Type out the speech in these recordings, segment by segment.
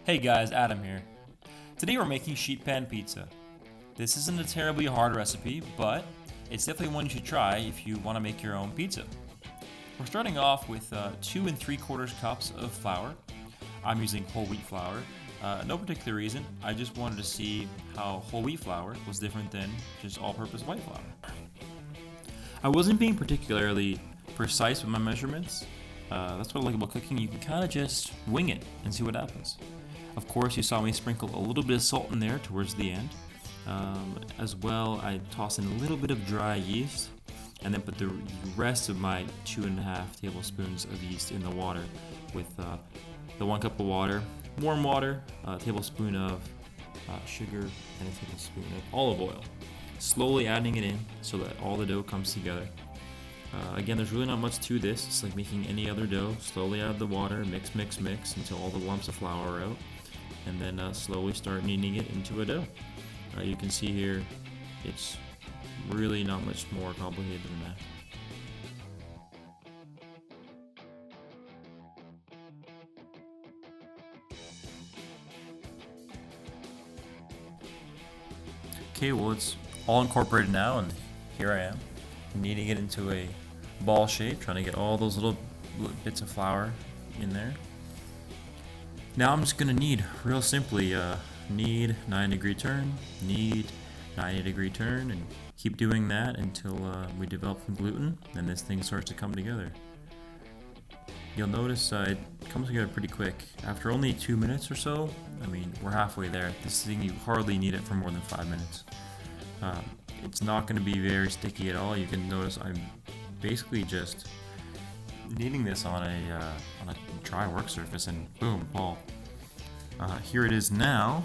Hey guys, Adam here. Today we're making sheet pan pizza. This isn't a terribly hard recipe, but it's definitely one you should try if you want to make your own pizza. We're starting off with 2 3/4 cups of flour. I'm using whole wheat flour. No particular reason, I just wanted to see how whole wheat flour was different than just all-purpose white flour. I wasn't being particularly precise with my measurements. That's what I like about cooking. You can kind of just wing it and see what happens. Of course, you saw me sprinkle a little bit of salt in there towards the end. As well, I toss in a little bit of dry yeast and then put the rest of my 2.5 tablespoons of yeast in the water with the 1 cup of water, warm water, a tablespoon of sugar, and a tablespoon of olive oil. Slowly adding it in so that all the dough comes together. Again, there's really not much to this. It's like making any other dough. Slowly add the water, mix until all the lumps of flour are out, and then slowly start kneading it into a dough. You can see here, it's really not much more complicated than that. Okay, well it's all incorporated now, and here I am, kneading it into a ball shape, trying to get all those little bits of flour in there. Now I'm just gonna knead real simply, knead 90-degree turn, knead 90-degree turn, and keep doing that until we develop some gluten, and this thing starts to come together. You'll notice it comes together pretty quick. After only 2 minutes or so, I mean, we're halfway there. This thing, you hardly need it for more than 5 minutes. It's not going to be very sticky at all. You can notice I'm basically just kneading this on a dry work surface, and boom, ball. Here it is now,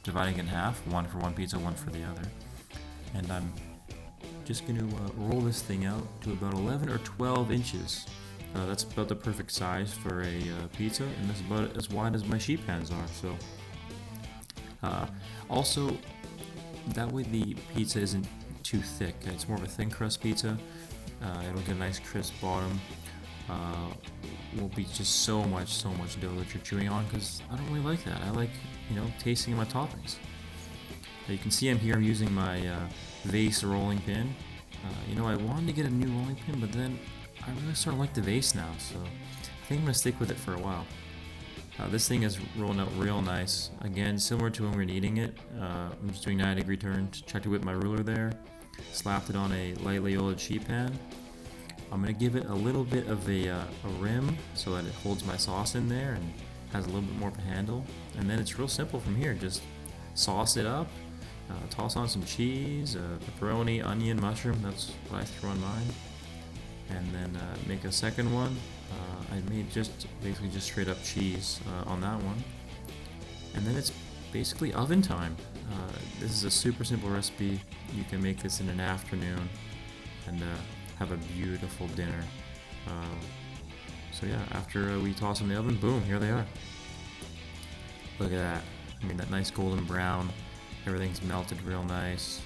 dividing it in half, one for one pizza, one for the other. And I'm just going to roll this thing out to about 11 or 12 inches. That's about the perfect size for a pizza, and that's about as wide as my sheet pans are. So, also, that way the pizza isn't too thick. It's more of a thin crust pizza. It'll get a nice crisp bottom. Won't be just so much dough that you're chewing on, because I don't really like that. I like, tasting my toppings. You can see I'm using my vase rolling pin. I wanted to get a new rolling pin, but then I really sort of like the vase now, so I think I'm going to stick with it for a while. This thing is rolling out real nice. Again, similar to when we were kneading it, I'm just doing 90-degree turns, checked it with my ruler there, slapped it on a lightly oiled sheet pan. I'm going to give it a little bit of a rim so that it holds my sauce in there and has a little bit more of a handle. And then it's real simple from here. Just sauce it up, toss on some cheese, pepperoni, onion, mushroom. That's what I threw on mine. And then make a second one. I made basically just straight up cheese on that one. And then it's basically oven time. This is a super simple recipe. You can make this in an afternoon and have a beautiful dinner. So yeah, after we toss them in the oven, boom, here they are. Look at that. I mean, that nice golden brown. Everything's melted real nice.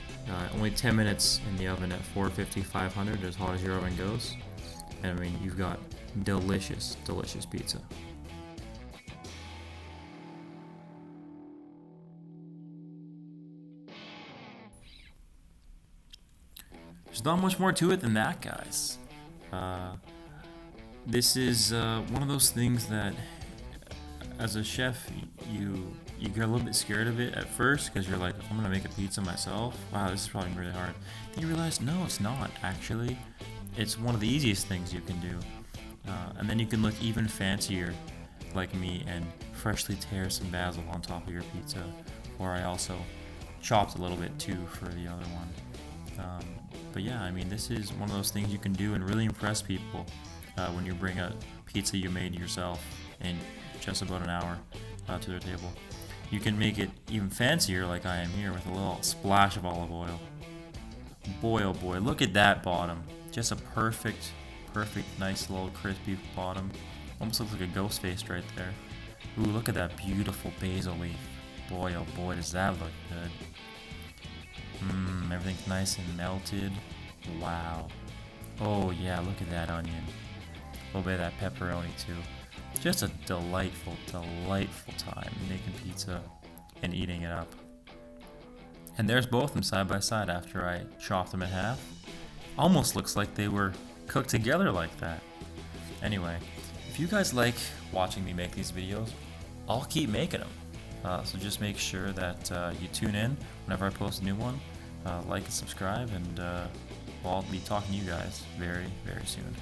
Only 10 minutes in the oven at 450, 500, as hot as your oven goes. And I mean, you've got delicious pizza. There's not much more to it than that, guys. This is one of those things that, as a chef, you get a little bit scared of it at first, because you're like, I'm gonna make a pizza myself. Wow, this is probably really hard. Then you realize, no, it's not actually. It's one of the easiest things you can do. And then you can look even fancier, like me, and freshly tear some basil on top of your pizza. Or I also chopped a little bit too for the other one. But yeah, I mean, this is one of those things you can do and really impress people when you bring a pizza you made yourself in just about an hour to their table. You can make it even fancier, like I am here, with a little splash of olive oil. Boy, oh boy, look at that bottom. Just a perfect, nice little crispy bottom. Almost looks like a ghost face right there. Ooh, look at that beautiful basil leaf. Boy, oh boy, does that look good. Everything's nice and melted. Wow. Oh yeah, look at that onion. A little bit of that pepperoni too. Just a delightful, delightful time making pizza and eating it up. And there's both of them side by side after I chopped them in half. Almost looks like they were cooked together like that. Anyway, if you guys like watching me make these videos, I'll keep making them. So just make sure that you tune in whenever I post a new one. Like and subscribe, and I'll be talking to you guys very, very soon.